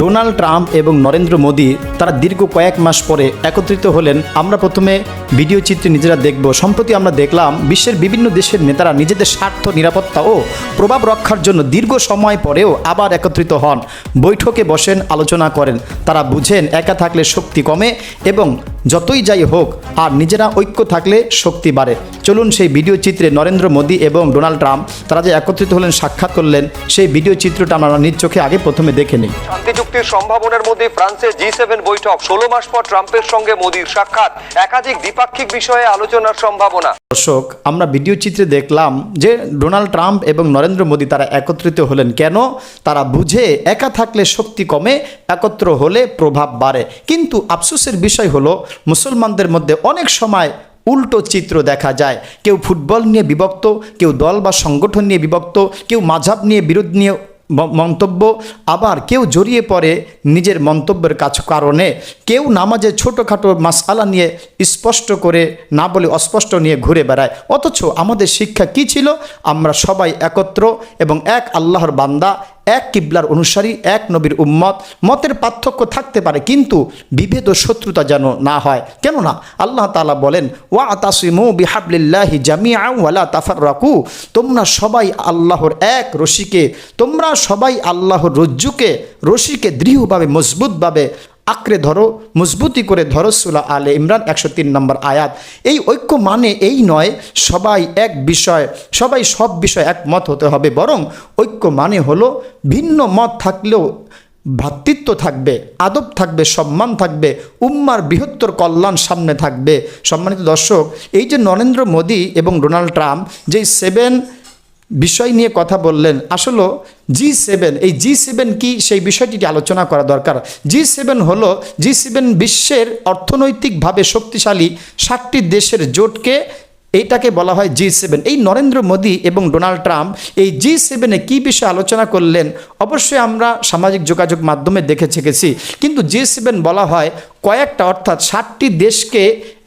Donald Trump এবং নরেন্দ্র মোদী তারা দীর্ঘ কয়েক মাস পরে একত্রিত হলেন। আমরা প্রথমে ভিডিও চিত্রে নিজেরা দেখব। সম্প্রতি আমরা দেখলাম বিশ্বের বিভিন্ন দেশের নেতারা নিজেদের স্বার্থ, নিরাপত্তা ও প্রভাব রক্ষার জন্য দীর্ঘ সময় পরেও আবার একত্রিত হন, বৈঠকে বসেন, আলোচনা করেন। তারা বুঝেন একা থাকলে শক্তি কমে এবং যতই যাই হোক আর নিজেরা ঐক্য থাকলে শক্তি বাড়ে। চলুন সেই ভিডিও চিত্রে নরেন্দ্র মোদী এবং ডোনাল্ড ট্রাম্প তারা যে একত্রিত হলেন, সাক্ষাৎ করলেন, সেই ভিডিও চিত্রটা আমরা নিজ চোখে আগে প্রথমে দেখে নিই। শান্তি চুক্তির সম্ভাবনার মধ্যে ফ্রান্সের G7 বৈঠক, 16 মাস পর ট্রাম্পের সঙ্গে মোদীর সাক্ষাৎ, একাধিক দ্বিপাক্ষিক বিষয়ে আলোচনার সম্ভাবনা। দর্শক, আমরা ভিডিও চিত্রে দেখলাম যে ডোনাল্ড ট্রাম্প এবং নরেন্দ্র মোদী তারা একত্রিত হলেন। কেন? তারা বুঝে একা থাকলে শক্তি কমে, একত্র হলে প্রভাব বাড়ে। কিন্তু আফসোসের বিষয় হলো মুসলমানদের মধ্যে অনেক সময় উল্টো চিত্র দেখা যায়। কেউ ফুটবল নিয়ে বিভক্ত, কেউ দল বা সংগঠন নিয়ে বিভক্ত, কেউ মাযহাব নিয়ে বিরোধ নিয়ে মন্তব্য, আবার কেউ জড়িয়ে পড়ে নিজের মন্তব্যের কারণে, কেউ নামাজে ছোটোখাটো মাসআলা নিয়ে স্পষ্ট করে না বলে অস্পষ্ট নিয়ে ঘুরে বেড়ায়। অথচ আমাদের শিক্ষা কি ছিল? আমরা সবাই একত্র এবং এক আল্লাহর বান্দা, এক কিবলার অনুসারী, এক নবীর উম্মত। মতের পার্থক্য থাকতে পারে কিন্তু বিভেদ ও শত্রুতা যেন না হয়। কেননা আল্লাহ তাআলা বলেন, ওয়াতাসিমু বিহাবলিল্লাহি জামিআন ওয়ালা তাফাররাকু, তোমরা সবাই আল্লাহর এক রশিকে, তোমরা সবাই আল্লাহর রশিকে দৃঢ়ভাবে, মজবুতভাবে আঁকড়ে ধরো, মজবুতি করে ধরো। সূরা আলে ইমরান 103 নম্বর আয়াত। এই ঐক্য মানে এই নয় সবাই এক বিষয়, সবাই সব বিষয় একমত হতে হবে, বরং ঐক্য মানে হলো ভিন্ন মত থাকলেও ভ্রাতৃত্ব থাকবে, আদব থাকবে, সম্মান থাকবে, উম্মার বৃহত্তর কল্যাণ সামনে থাকবে। সম্মানিত দর্শক, এই যে নরেন্দ্র মোদী এবং ডোনাল্ড ট্রাম্প যে 7 বিষয় নিয়ে কথা বললেন, আসলে G7, এই G7 কি সেই বিষয়টি আলোচনা করা দরকার। G7 হলো বিশ্বের অর্থনৈতিকভাবে শক্তিশালী 7টি দেশের জোটকে, এইটাকে বলা হয় G7। এই নরেন্দ্র মোদী এবং ডোনাল্ড ট্রাম্প এই G7-এ কী বিষয়ে আলোচনা করলেন অবশ্যই আমরা সামাজিক যোগাযোগ মাধ্যমে দেখেছি, কিন্তু G7 বলা হয় কয়েকটা, অর্থাৎ 7টি দেশকে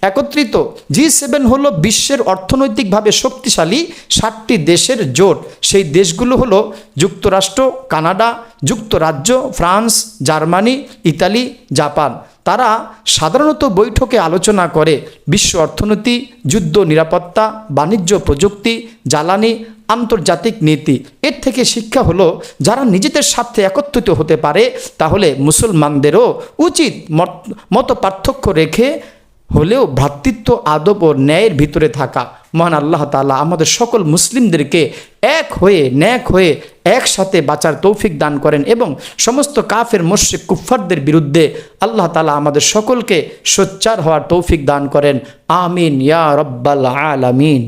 একত্রিত। G7 হলো বিশ্বের অর্থনৈতিকভাবে শক্তিশালী 7টি দেশের জোট। সেই দেশগুলো হলো যুক্তরাষ্ট্র, কানাডা, যুক্তরাজ্য, ফ্রান্স, জার্মানি, ইতালি, জাপান। তারা সাধারণত বৈঠকে আলোচনা করে বিশ্ব অর্থনীতি, যুদ্ধ নিরাপত্তা, বাণিজ্য, প্রযুক্তি, জ্বালানি, আন্তর্জাতিক নীতি। এর থেকে শিক্ষা হলো যারা নিজেদের স্বার্থে একত্রিত হতে পারে তাহলে মুসলমানদেরও উচিত মত পার্থক্য রেখে হলেও ভ্রাতৃত্ব, আদব ও ন্যায়ের ভিতরে থাকা। মহান আল্লাহ তাআলা আমাদের সকল মুসলিমদেরকে এক হয়ে, ন্যাক হয়ে একসাথে বাঁচার তৌফিক দান করেন এবং সমস্ত কাফের, মুশরিক, কুফফারদের বিরুদ্ধে আল্লাহ তাআলা আমাদের সকলকে সোচ্চার হওয়ার তৌফিক দান করেন। আমিন ইয়া রাব্বাল আলামিন।